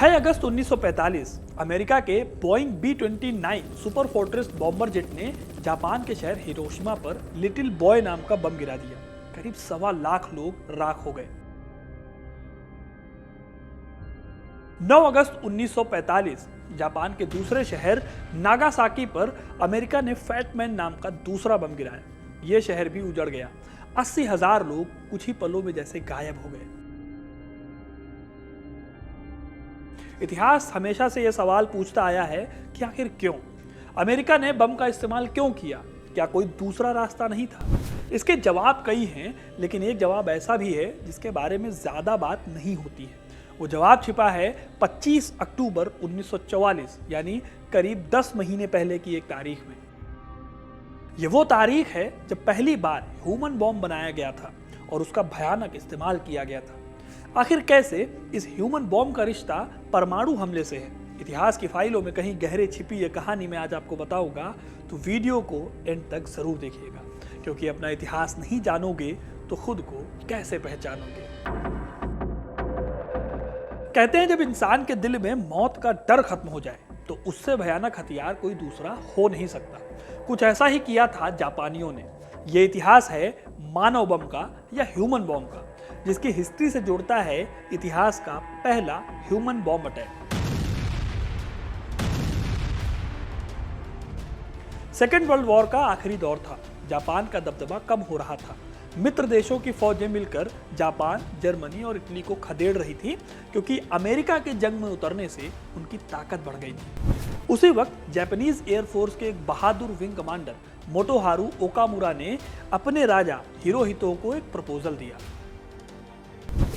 6 अगस्त 1945 America के Boeing B-29 super fortress bomber jet ने Japan के शहर हिरोशिमा पर लिटिल बॉय नाम का बम गिरा दिया। करीब 1.25 लाख लोग राख हो गए। 9 अगस्त 1945 जापान के दूसरे शहर नागासाकी पर अमेरिका ने फैटमैन नाम का दूसरा बम गिराया। यह शहर भी उजड़ गया। 80,000 लोग कुछ ही पलों में जैसे गायब हो गए। इतिहास हमेशा से यह सवाल पूछता आया है कि आखिर क्यों अमेरिका ने बम का इस्तेमाल क्यों किया? क्या कोई दूसरा रास्ता नहीं था? इसके जवाब कई हैं, लेकिन एक जवाब ऐसा भी है जिसके बारे में ज्यादा बात नहीं होती है। वो जवाब छिपा है 25 अक्टूबर 1944 यानी करीब 10 महीने पहले की एक तारीख में। ये वो तारीख है जब पहली बार ह्यूमन बॉम्ब बनाया गया था और उसका भयानक इस्तेमाल किया गया था। आखिर कैसे इस ह्यूमन बॉम्ब का रिश्ता परमाणु हमले से है? इतिहास की फाइलों में कहीं गहरे छिपी ये कहानी मैं आज आपको बताऊंगा, तो वीडियो को एंड तक जरूर देखिएगा, क्योंकि अपना इतिहास नहीं जानोगे तो खुद को कैसे पहचानोगे। कहते हैं जब इंसान के दिल में मौत का डर खत्म हो जाए तो उससे भयानक हथियार कोई दूसरा हो नहीं सकता। कुछ ऐसा ही किया था जापानियों ने। यह इतिहास है मानव बम का या ह्यूमन बॉम्ब का, जिसकी हिस्ट्री से जोड़ता है इतिहास का पहला human bomb attack. Second world war का आखिरी दौर था। जापान का दबदबा कम हो रहा था। मित्र देशों की फौजें मिलकर जापान, जर्मनी और इटली को खदेड़ रही थी, क्योंकि अमेरिका के जंग में उतरने से उनकी ताकत बढ़ गई थी। उसी वक्त जापानीज एयरफोर्स के एक बहादुर विंग कमांडर मोटोहारू ओकामुरा ने अपने राजा हिरोहितो को एक प्रपोजल दिया।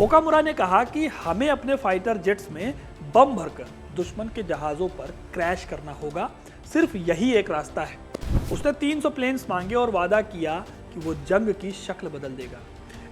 ओकामुरा ने कहा कि हमें अपने फाइटर जेट्स में बम भरकर दुश्मन के जहाजों पर क्रैश करना होगा। सिर्फ यही एक रास्ता है। उसने 300 प्लेन्स मांगे और वादा किया कि वो जंग की शक्ल बदल देगा।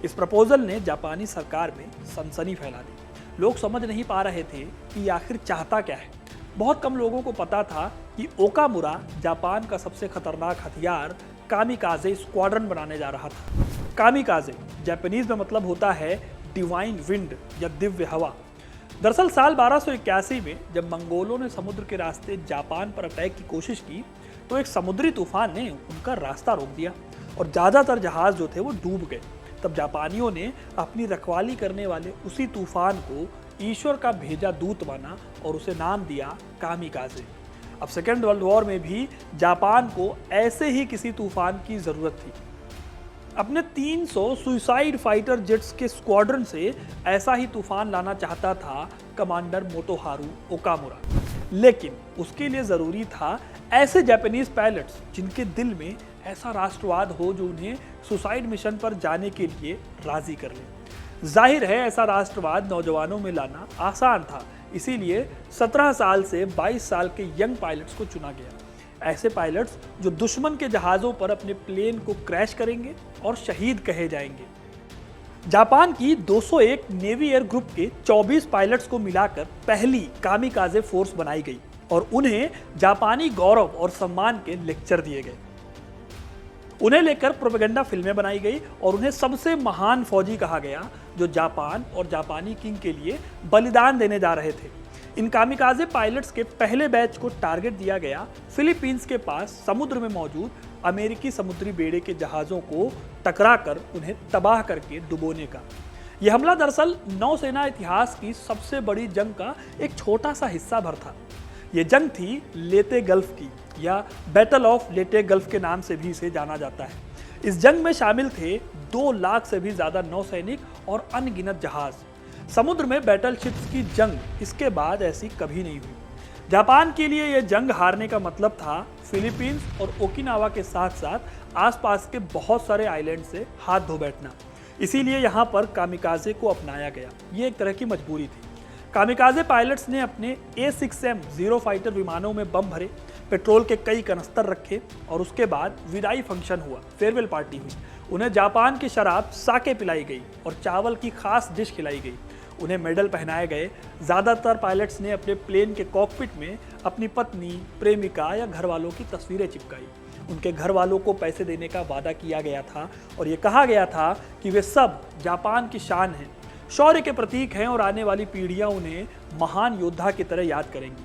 इस प्रपोजल ने जापानी सरकार में सनसनी फैला दी। लोग समझ नहीं पा रहे थे कि आखिर चाहता क्या है। बहुत कम लोगों को पता था कि ओकामुरा जापान का सबसे खतरनाक हथियार कामिकाजे स्क्वाड्रन बनाने जा रहा था। कामिकाजे जापानीज में मतलब होता है डिवाइन विंड या दिव्य हवा। दरअसल साल 1281 में जब मंगोलों ने समुद्र के रास्ते जापान पर अटैक की कोशिश की तो एक समुद्री तूफान ने उनका रास्ता रोक दिया और ज्यादातर जहाज जो थे वो डूब गए। तब जापानियों ने अपनी रखवाली करने वाले उसी तूफान को ईश्वर का भेजा दूत माना और उसे नाम दिया कामिकाजे। अब सेकेंड वर्ल्ड वॉर में भी जापान को ऐसे ही किसी तूफान की जरूरत थी। अपने 300 सुसाइड फाइटर जेट्स के स्क्वाड्रन से ऐसा ही तूफान लाना चाहता था कमांडर मोटोहारू ओकामुरा, लेकिन उसके लिए जरूरी था ऐसे जापानीज पायलट्स जिनके दिल में ऐसा राष्ट्रवाद हो जो उन्हें सुसाइड मिशन पर जाने के लिए राजी कर ले। जाहिर है ऐसा राष्ट्रवाद नौजवानों में लाना आसान था, इसीलिए 17 साल से 22 साल के यंग पायलट्स को चुना गया। ऐसे पायलट्स जो दुश्मन के जहाजों पर अपने प्लेन को क्रैश करेंगे और शहीद कहे जाएंगे। जापान की 201 नेवी एयर ग्रुप के 24 पायलट्स को मिलाकर पहली कामिकाजे फोर्स बनाई गई और उन्हें जापानी गौरव और सम्मान के लेक्चर दिए गए। उन्हें लेकर प्रोपेगेंडा फिल्में बनाई गई और उन्हें सबसे महान फौजी कहा गया जो जापान और जापानी किंग के लिए बलिदान देने जा रहे थे। इन कामिकाजे पायलट्स के पहले बैच को टारगेट दिया गया फिलीपींस के पास समुद्र में मौजूद अमेरिकी समुद्री बेड़े के जहाज़ों को टकराकर उन्हें तबाह करके डुबोने का। यह हमला दरअसल नौसेना इतिहास की सबसे बड़ी जंग का एक छोटा सा हिस्सा भर था। यह जंग थी लेते गल्फ की, या बैटल ऑफ लेटे गल्फ के नाम से भी इसे जाना जाता है। इस जंग में शामिल थे 2 लाख से भी ज्यादा नौसैनिक और अनगिनत जहाज। समुद्र में बैटलशिप्स की जंग इसके बाद ऐसी कभी नहीं हुई। जापान के लिए यह जंग हारने का मतलब था फिलीपींस और ओकिनावा के साथ साथ आसपास के बहुत सारे आइलैंड से हाथ धो बैठना। इसीलिए यहाँ पर कामिकाजे को अपनाया गया। ये एक तरह की मजबूरी थी। कामिकाजे पायलट्स ने अपने A6M ज़ीरो फाइटर विमानों में बम भरे, पेट्रोल के कई कनस्तर रखे और उसके बाद विदाई फंक्शन हुआ, फेयरवेल पार्टी हुई। उन्हें जापान की शराब साके पिलाई गई और चावल की खास डिश खिलाई गई। उन्हें मेडल पहनाए गए। ज़्यादातर पायलट्स ने अपने प्लेन के कॉकपिट में अपनी पत्नी, प्रेमिका या घर वालों की तस्वीरें चिपकाई। उनके घर वालों को पैसे देने का वादा किया गया था और ये कहा गया था कि वे सब जापान की शान हैं, शौर्य के प्रतीक हैं और आने वाली पीढ़ियां उन्हें महान योद्धा की तरह याद करेंगी।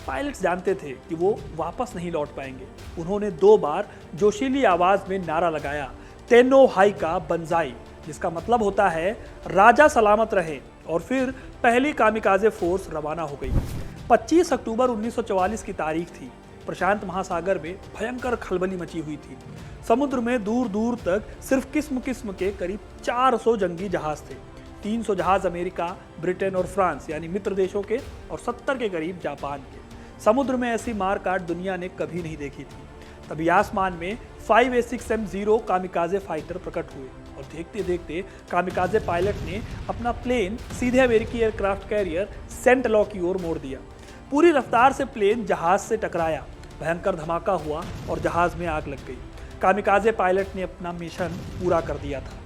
पायलट्स जानते थे कि वो वापस नहीं लौट पाएंगे। उन्होंने 2 बार जोशीली आवाज में नारा लगाया, तेनो हाई का बंजाई, जिसका मतलब होता है राजा सलामत रहे। और फिर पहली कामिकाजे फोर्स रवाना हो गई। 25 अक्टूबर 1944 की तारीख थी। प्रशांत महासागर में भयंकर खलबली मची हुई थी। समुद्र में दूर दूर तक सिर्फ किस्म किस्म के करीब 400 जंगी जहाज थे। 300 जहाज अमेरिका, ब्रिटेन और फ्रांस यानी मित्र देशों के, और 70 के करीब जापान के। समुद्र में ऐसी मार काट दुनिया ने कभी नहीं देखी थी। तभी आसमान में 5A6M0 कामिकाजे फाइटर प्रकट हुए और देखते देखते कामिकाजे पायलट ने अपना प्लेन सीधे अमेरिकी एयरक्राफ्ट कैरियर सेंट लॉ की ओर मोड़ दिया। पूरी रफ्तार से प्लेन जहाज से टकराया, भयंकर धमाका हुआ और जहाज में आग लग गई। कामिकाजे पायलट ने अपना मिशन पूरा कर दिया था।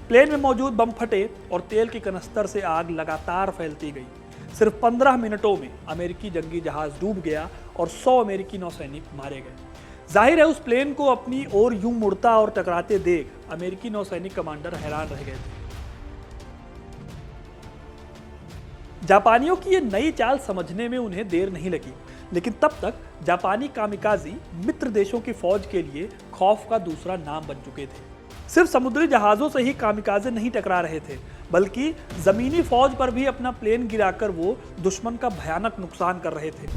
प्लेन में मौजूद बम फटे और तेल के कनस्तर से आग लगातार फैलती गई। सिर्फ 15 मिनटों में अमेरिकी जंगी जहाज डूब गया और 100 अमेरिकी नौसैनिक मारे गए। जाहिर है उस प्लेन को अपनी ओर यूं मुड़ता और टकराते देख अमेरिकी नौसैनिक कमांडर हैरान रह गए थे। जापानियों की ये नई चाल समझने में उन्हें देर नहीं लगी, लेकिन तब तक जापानी कामिकाजी मित्र देशों की फौज के लिए खौफ का दूसरा नाम बन चुके थे। सिर्फ समुद्री जहाजों से ही कामिकाजे नहीं टकरा रहे थे, बल्कि जमीनी फौज पर भी अपना प्लेन गिराकर वो दुश्मन का भयानक नुकसान कर रहे थे।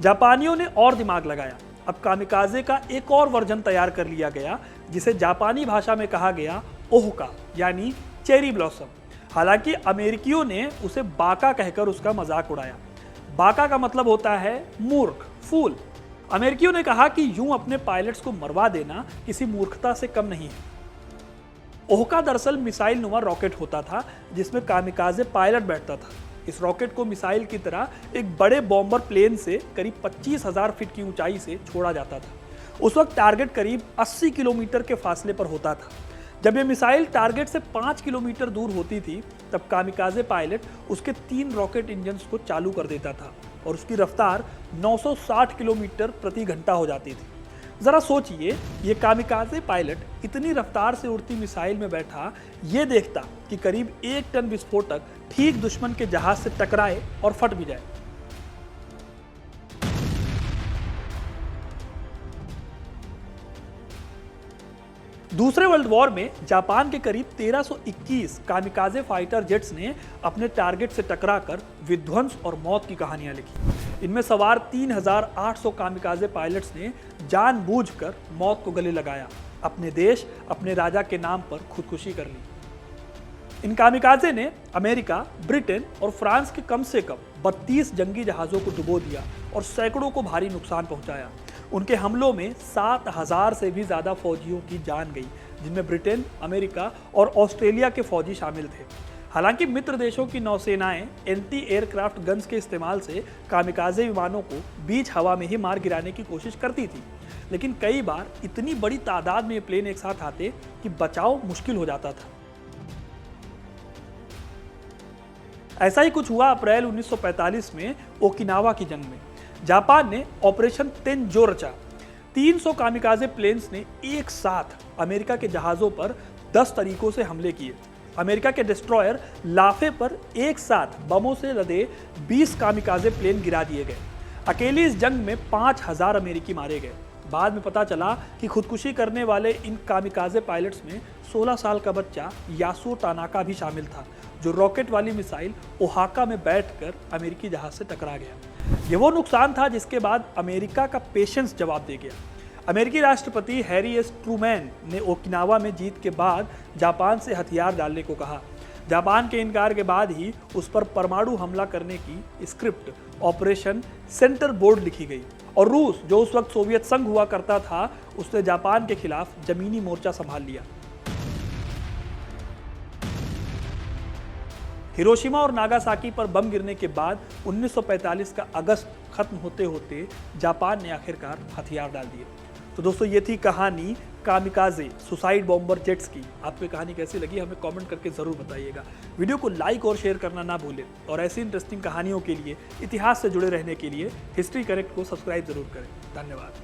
जापानियों ने और दिमाग लगाया। अब कामिकाजे का एक और वर्जन तैयार कर लिया गया, जिसे जापानी भाषा में कहा गया ओहका यानी चेरी ब्लॉसम। हालांकि अमेरिकियों ने उसे बाका कहकर उसका मजाक उड़ाया। बाका का मतलब होता है मूर्ख, फूल। अमेरिकियों ने कहा कि यूं अपने पायलट्स को मरवा देना किसी मूर्खता से कम नहीं है। ओहका दरअसल मिसाइल नुमा रॉकेट होता था, जिसमें कामिकाजे पायलट बैठता था। इस रॉकेट को मिसाइल की तरह एक बड़े बॉम्बर प्लेन से करीब 25,000 फीट की ऊंचाई से छोड़ा जाता था। उस वक्त टारगेट करीब 80 किलोमीटर के फासले पर होता था। जब यह मिसाइल टारगेट से 5 किलोमीटर दूर होती थी, तब कामिकाजे पायलट उसके 3 रॉकेट इंजन को चालू कर देता था और उसकी रफ्तार 960 किलोमीटर प्रति घंटा हो जाती थी। जरा सोचिए, ये कामिकाजे पायलट इतनी रफ्तार से उड़ती मिसाइल में बैठा ये देखता कि करीब 1 टन विस्फोटक ठीक दुश्मन के जहाज से टकराए और फट भी जाए। दूसरे वर्ल्ड वॉर में जापान के करीब 1321 कामिकाजे फाइटर जेट्स ने अपने टारगेट से टकराकर विध्वंस और मौत की कहानियां लिखी। इनमें सवार 3800 कामिकाजे पायलट्स ने जानबूझकर मौत को गले लगाया, अपने देश, अपने राजा के नाम पर खुदकुशी कर ली। इन कामिकाजे ने अमेरिका, ब्रिटेन और फ्रांस के कम से कम 32 जंगी जहाजों को डुबो दिया और सैकड़ों को भारी नुकसान पहुंचाया। उनके हमलों में 7000 से भी ज्यादा फौजियों की जान गई, जिनमें ब्रिटेन, अमेरिका और ऑस्ट्रेलिया के फौजी शामिल थे। हालांकि मित्र देशों की नौसेनाएं एंटी एयरक्राफ्ट गन्स के इस्तेमाल से कामिकाजे विमानों को बीच हवा में ही मार गिराने की कोशिश करती थी, लेकिन कई बार इतनी बड़ी तादाद में ये प्लेन एक साथ आते कि बचाव मुश्किल हो जाता था। ऐसा ही कुछ हुआ अप्रैल 1945 में ओकिनावा की जंग में। जापान ने ऑपरेशन तेंजो रचा। 300 कामिकाजे प्लेन्स ने एक साथ अमेरिका के जहाजों पर 10 तरीकों से हमले किए। अमेरिका के डिस्ट्रॉयर लाफे पर एक साथ बमों से लदे 20 कामिकाजे प्लेन गिरा दिए गए। अकेली इस जंग में 5000 अमेरिकी मारे गए। बाद में पता चला कि खुदकुशी करने वाले इन कामिकाजे पायलट्स में 16 साल का बच्चा यासुओ टानाका भी शामिल था, जो रॉकेट वाली मिसाइल ओहाका में बैठकर अमेरिकी जहाज से टकरा गया। ये वो नुकसान था जिसके बाद अमेरिका का पेशेंस जवाब दे गया। अमेरिकी राष्ट्रपति हैरी एस ट्रूमैन ने ओकिनावा में जीत के बाद जापान से हथियार डालने को कहा। जापान के इनकार के बाद ही उस पर परमाणु हमला करने की स्क्रिप्ट ऑपरेशन सेंटर बोर्ड लिखी गई और रूस, जो उस वक्त सोवियत संघ हुआ करता था, उसने जापान के खिलाफ जमीनी मोर्चा संभाल लिया। हिरोशिमा और नागासाकी पर बम गिरने के बाद 1945 का अगस्त खत्म होते होते जापान ने आखिरकार हथियार डाल दिए। तो दोस्तों, ये थी कहानी कामिकाजे सुसाइड बॉम्बर जेट्स की। आपको कहानी कैसी लगी हमें कमेंट करके ज़रूर बताइएगा। वीडियो को लाइक और शेयर करना ना भूलें और ऐसी इंटरेस्टिंग कहानियों के लिए, इतिहास से जुड़े रहने के लिए हिस्ट्री कनेक्ट को सब्सक्राइब जरूर करें। धन्यवाद।